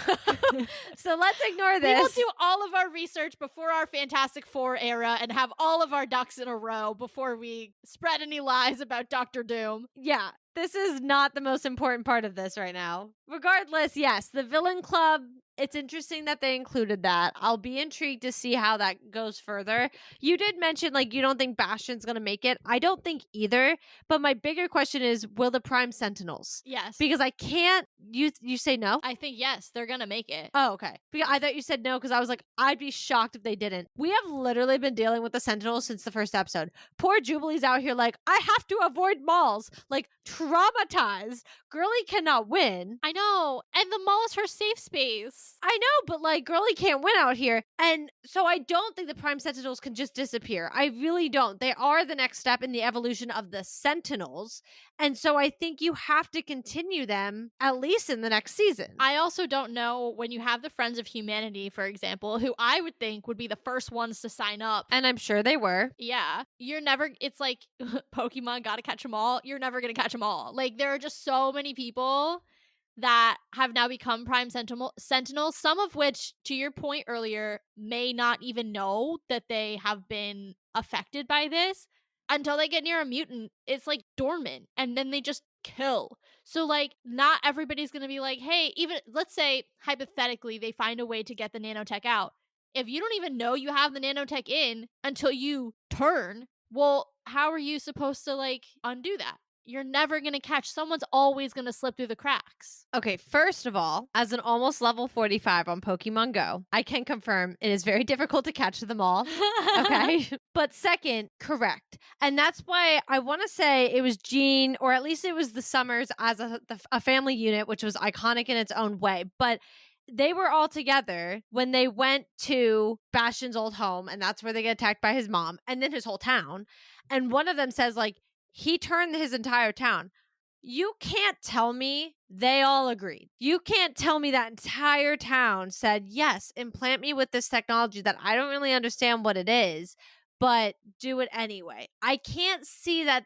So let's ignore this. We will do all of our research before our Fantastic Four era and have all of our ducks in a row before we spread any lies about Doctor Doom. Yeah, this is not the most important part of this right now. Regardless, yes, the Villain Club, it's interesting that they included that. I'll be intrigued to see how that goes further. You did mention, like, you don't think Bastion's going to make it. I don't think either. But my bigger question is, will the Prime Sentinels? Yes. Because I can't, you say no? I think yes, they're going to make it. Oh, okay. I thought you said no because I was like, I'd be shocked if they didn't. We have literally been dealing with the Sentinels since the first episode. Poor Jubilee's out here like, I have to avoid malls. Like, traumatized. Girlie cannot win. I know. And the mall is her safe space. I know, but like, Girlie can't win out here. And so I don't think the Prime Sentinels can just disappear. I really don't. They are the next step in the evolution of the Sentinels. And so I think you have to continue them at least in the next season. I also don't know when you have the Friends of Humanity, for example, who I would think would be the first ones to sign up. And I'm sure they were. Yeah. It's like Pokemon gotta catch them all. You're never gonna catch them all. Like, there are just so many people that have now become Prime Sentinels, some of which, to your point earlier, may not even know that they have been affected by this until they get near a mutant. It's like dormant, and then they just kill. So, like, not everybody's gonna be like, hey, even, let's say, hypothetically, they find a way to get the nanotech out. If you don't even know you have the nanotech in until you turn, well, how are you supposed to, like, undo that? You're never going to catch. Someone's always going to slip through the cracks. Okay, first of all, as an almost level 45 on Pokemon Go, I can confirm it is very difficult to catch them all. Okay. But second, correct. And that's why I want to say it was Jean, or at least it was the Summers as a family unit, which was iconic in its own way. But they were all together when they went to Bastion's old home, and that's where they get attacked by his mom and then his whole town. And one of them says, like, he turned his entire town. You can't tell me they all agreed. You can't tell me that entire town said, yes, implant me with this technology that I don't really understand what it is, but do it anyway. I can't see that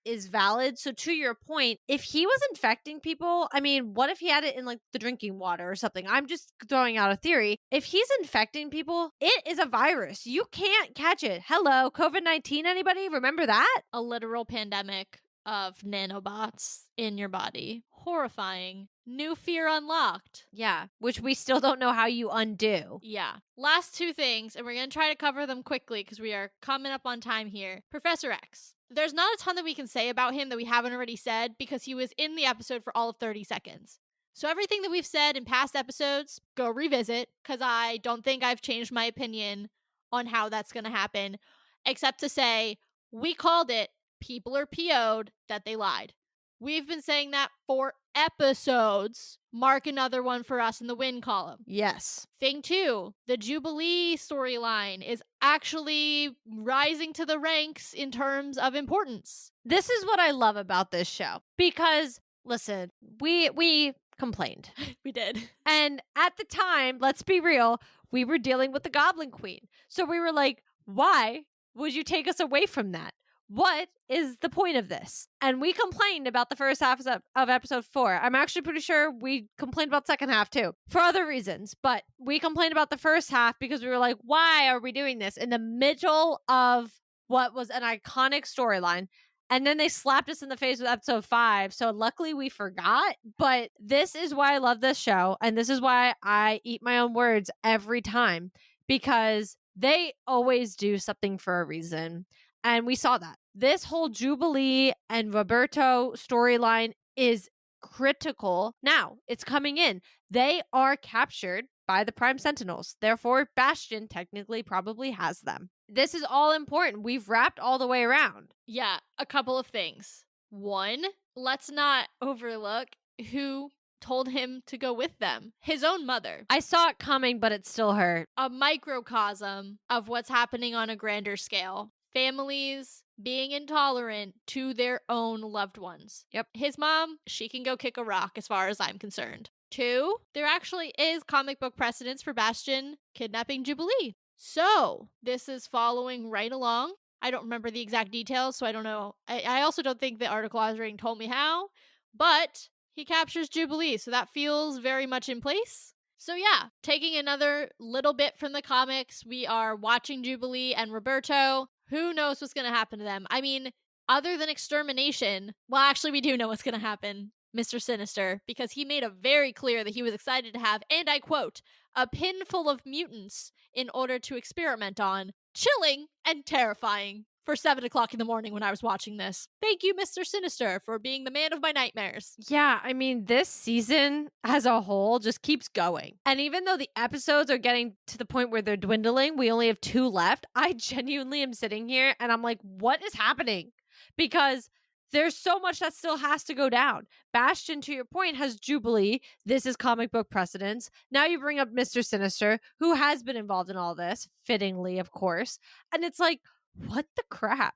is valid. So to your point, if he was infecting people, I mean, what if he had it in like the drinking water or something? I'm just throwing out a theory. If he's infecting people, it is a virus. You can't catch it. Hello, COVID-19, anybody? Remember that? A literal pandemic of nanobots in your body. Horrifying. New fear unlocked. Yeah, which we still don't know how you undo. Yeah. Last two things, and we're going to try to cover them quickly because we are coming up on time here. Professor X. There's not a ton that we can say about him that we haven't already said because he was in the episode for all of 30 seconds. So everything that we've said in past episodes, go revisit, because I don't think I've changed my opinion on how that's going to happen, except to say, we called it, people are PO'd that they lied. We've been saying that for episodes. Mark another one for us in the win column. Yes. Thing two, the Jubilee storyline is actually rising to the ranks in terms of importance. This is what I love about this show. Because, listen, we complained. We did. And at the time, let's be real, we were dealing with the Goblin Queen. So we were like, why would you take us away from that? What is the point of this? And we complained about the first half of episode 4. I'm actually pretty sure we complained about the second half too, for other reasons. But we complained about the first half because we were like, why are we doing this in the middle of what was an iconic storyline? And then they slapped us in the face with episode 5. So luckily we forgot. But this is why I love this show. And this is why I eat my own words every time. Because they always do something for a reason. And we saw that. This whole Jubilee and Roberto storyline is critical. Now, it's coming in. They are captured by the Prime Sentinels. Therefore, Bastion technically probably has them. This is all important. We've wrapped all the way around. Yeah, a couple of things. One, let's not overlook who told him to go with them. His own mother. I saw it coming, but it still hurt. A microcosm of what's happening on a grander scale. families being intolerant to their own loved ones. Yep. His mom, she can go kick a rock as far as I'm concerned. 2, there actually is comic book precedence for Bastion kidnapping Jubilee. So, this is following right along. I don't remember the exact details, so I don't know. I also don't think the article I was reading told me how, but he captures Jubilee, so that feels very much in place. So yeah, taking another little bit from the comics, we are watching Jubilee and Roberto. Who knows what's going to happen to them? I mean, other than extermination, well, actually, we do know what's going to happen. Mr. Sinister, because he made it very clear that he was excited to have, and I quote, a pin full of mutants in order to experiment on. Chilling and terrifying for 7 o'clock in the morning when I was watching this. Thank you, Mr. Sinister, for being the man of my nightmares. Yeah, I mean, this season as a whole just keeps going. And even though the episodes are getting to the point where they're dwindling, we only have 2 left. I genuinely am sitting here and I'm like, what is happening? Because there's so much that still has to go down. Bastion, to your point, has Jubilee. This is comic book precedence. Now you bring up Mr. Sinister, who has been involved in all this, fittingly, of course. And it's like, what the crap?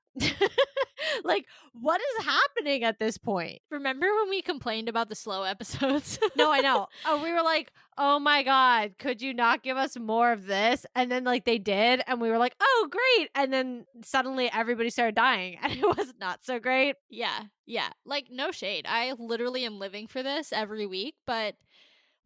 Like, what is happening at this point? Remember when we complained about the slow episodes? No, I know. Oh, we were like, oh my God, could you not give us more of this? And then, like, they did. And we were like, oh, great. And then suddenly everybody started dying. And it was not so great. Yeah. Like, no shade. I literally am living for this every week, but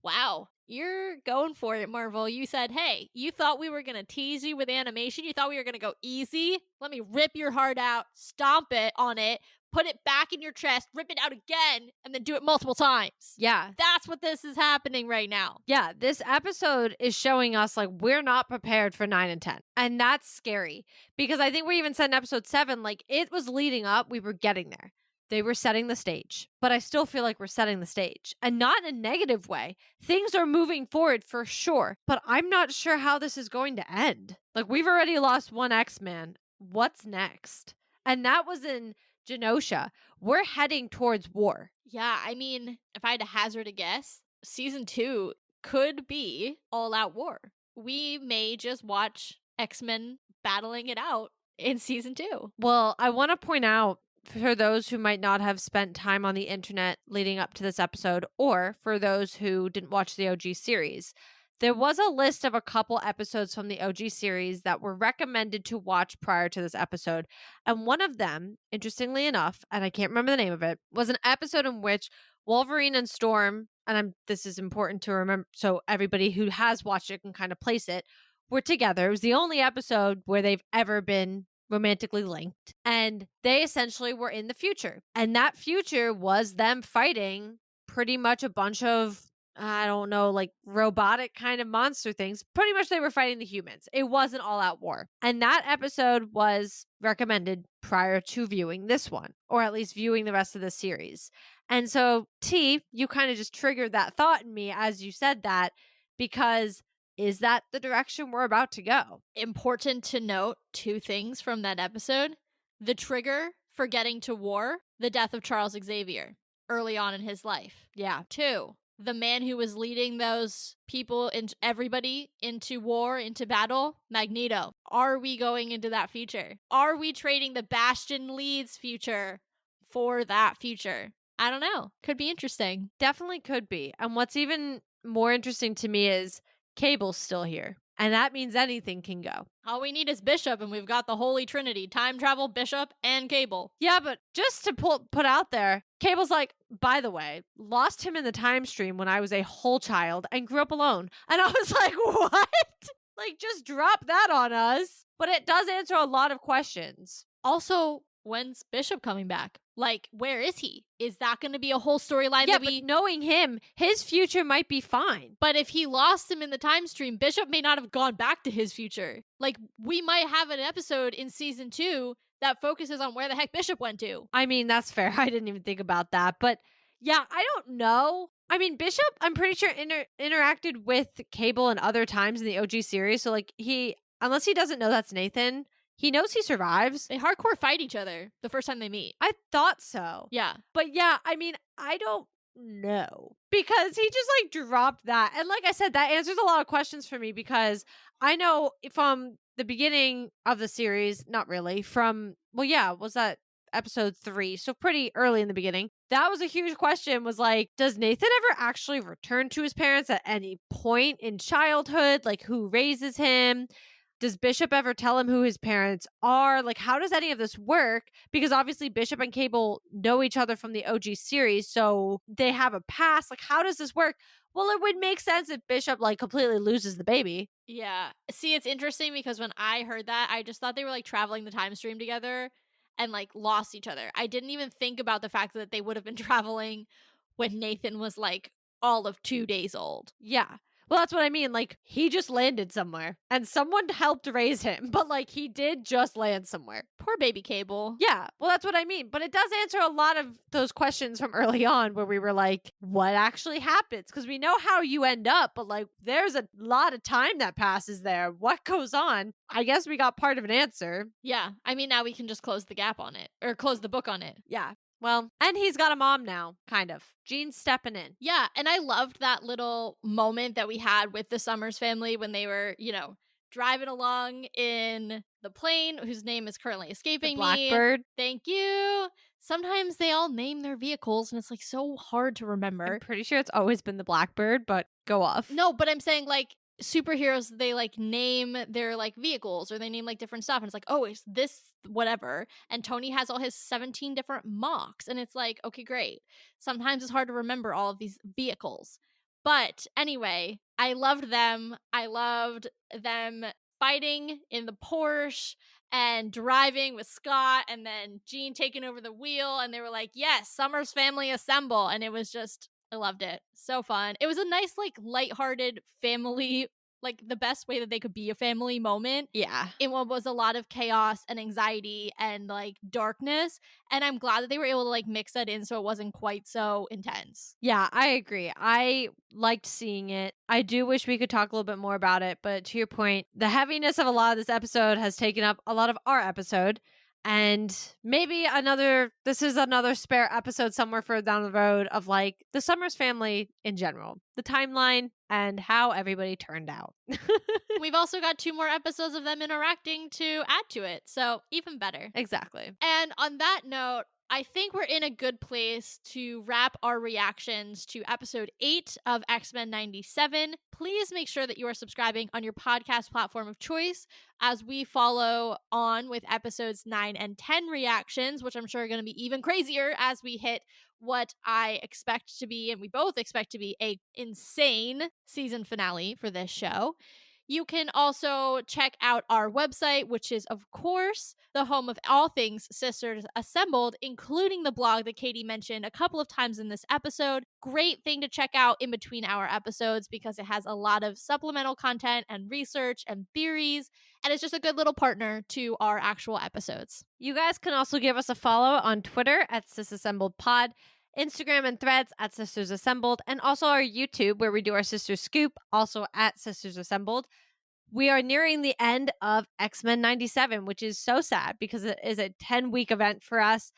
wow. You're going for it, Marvel. You said, hey, you thought we were going to tease you with animation? You thought we were going to go easy? Let me rip your heart out, stomp it on it, put it back in your chest, rip it out again, and then do it multiple times. Yeah. That's what this is happening right now. Yeah, this episode is showing us like we're not prepared for 9 and 10. And that's scary because I think we even said in episode 7, like it was leading up, we were getting there. They were setting the stage, but I still feel like we're setting the stage and not in a negative way. Things are moving forward for sure, but I'm not sure how this is going to end. Like we've already lost one X-Man. What's next? And that was in Genosha. We're heading towards war. Yeah, I mean, if I had to hazard a guess, season 2 could be all out war. We may just watch X-Men battling it out in season 2. Well, I want to point out for those who might not have spent time on the internet leading up to this episode, or for those who didn't watch the OG series, there was a list of a couple episodes from the OG series that were recommended to watch prior to this episode. And one of them, interestingly enough, and I can't remember the name of it, was an episode in which Wolverine and Storm, and this is important to remember so everybody who has watched it can kind of place it, were together. It was the only episode where they've ever been romantically linked, and they essentially were in the future, and that future was them fighting pretty much a bunch of, I don't know, like robotic kind of monster things. Pretty much they were fighting the humans. It wasn't all out war, and that episode was recommended prior to viewing this one, or at least viewing the rest of the series. And so T, you kind of just triggered that thought in me as you said that, because is that the direction we're about to go? Important to note 2 things from that episode. The trigger for getting to war, the death of Charles Xavier early on in his life. Yeah. 2, the man who was leading those people and everybody into war, into battle, Magneto. Are we going into that future? Are we trading the Bastion leads future for that future? I don't know. Could be interesting. Definitely could be. And what's even more interesting to me is Cable's still here. And that means anything can go. All we need is Bishop, and we've got the Holy Trinity. Time travel, Bishop, and Cable. Yeah, but just to put out there, Cable's like, by the way, lost him in the time stream when I was a whole child and grew up alone. And I was like, what? Like, just drop that on us. But it does answer a lot of questions. Also, when's Bishop coming back? Like, where is he? Is that going to be a whole storyline Yeah, that we... but knowing him, his future might be fine. But if he lost him in the time stream, Bishop may not have gone back to his future. Like, we might have an episode in season 2 that focuses on where the heck Bishop went to. I mean, that's fair. I didn't even think about that. But yeah, I don't know. I mean, Bishop, I'm pretty sure interacted with Cable and other times in the OG series. So like unless he doesn't know that's Nathan, he knows he survives. They hardcore fight each other the first time they meet. I thought so. Yeah. But yeah, I mean, I don't know. Because he just like dropped that. And like I said, that answers a lot of questions for me because I know from the beginning of the series, not really, was that episode 3? So pretty early in the beginning. That was a huge question, was like, does Nathan ever actually return to his parents at any point in childhood? Like, who raises him? Does Bishop ever tell him who his parents are? Like, how does any of this work? Because obviously Bishop and Cable know each other from the OG series, so they have a past. Like, how does this work? Well, it would make sense if Bishop, like, completely loses the baby. Yeah. See, it's interesting because when I heard that, I just thought they were like traveling the time stream together and like lost each other. I didn't even think about the fact that they would have been traveling when Nathan was like all of 2 days old. Yeah. Well, that's what I mean. Like, he just landed somewhere and someone helped raise him, but like, he did just land somewhere. Poor baby Cable. Yeah. Well, that's what I mean. But it does answer a lot of those questions from early on where we were like, what actually happens? Because we know how you end up, but like, there's a lot of time that passes there. What goes on? I guess we got part of an answer. Yeah. I mean, now we can just close the gap on it or close the book on it. Yeah. Well, and he's got a mom now, kind of. Jean's stepping in. Yeah, and I loved that little moment that we had with the Summers family when they were, driving along in the plane, whose name is currently escaping The Blackbird. me. Thank you. Sometimes they all name their vehicles, and it's like so hard to remember. I'm pretty sure it's always been the Blackbird, but go off. No, but I'm saying like superheroes, they like name their like vehicles or they name like different stuff, and it's like, oh, it's this whatever. And Tony has all his 17 different mocks, and it's like, okay, great. Sometimes it's hard to remember all of these vehicles. But anyway, I loved them. I loved them fighting in the Porsche and driving with Scott, and then Jean taking over the wheel, and they were like, yes, Summers family assemble. And it was just, I loved it. So fun. It was a nice, like, lighthearted family, like the best way that they could be a family moment. Yeah. In what was a lot of chaos and anxiety and like darkness. And I'm glad that they were able to like mix that in so it wasn't quite so intense. Yeah, I agree. I liked seeing it. I do wish we could talk a little bit more about it, but to your point, the heaviness of a lot of this episode has taken up a lot of our episode. And maybe this is another spare episode somewhere further down the road of like the Summers family in general, the timeline and how everybody turned out. We've also got 2 more episodes of them interacting to add to it. So even better. Exactly. And on that note, I think we're in a good place to wrap our reactions to episode 8 of X-Men 97. Please make sure that you are subscribing on your podcast platform of choice as we follow on with episodes 9 and 10 reactions, which I'm sure are going to be even crazier as we hit what I expect to be, and we both expect to be, a insane season finale for this show. You can also check out our website, which is, of course, the home of all things Sisters Assembled, including the blog that Katie mentioned a couple of times in this episode. Great thing to check out in between our episodes because it has a lot of supplemental content and research and theories, and it's just a good little partner to our actual episodes. You guys can also give us a follow on Twitter at SisAssembledPod, Instagram and Threads at Sisters Assembled, and also our YouTube where we do our Sisters Scoop, also at Sisters Assembled. We are nearing the end of X-Men 97, which is so sad because it is a 10-week event for us,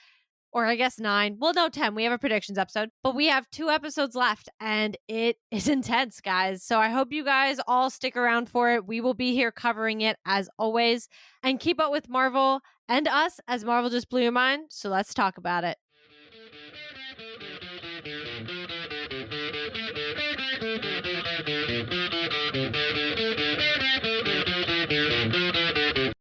or I guess 9. Well, no, 10. We have a predictions episode, but we have 2 episodes left, and it is intense, guys. So I hope you guys all stick around for it. We will be here covering it as always, and keep up with Marvel and us as Marvel just blew your mind. So let's talk about it. Thank you.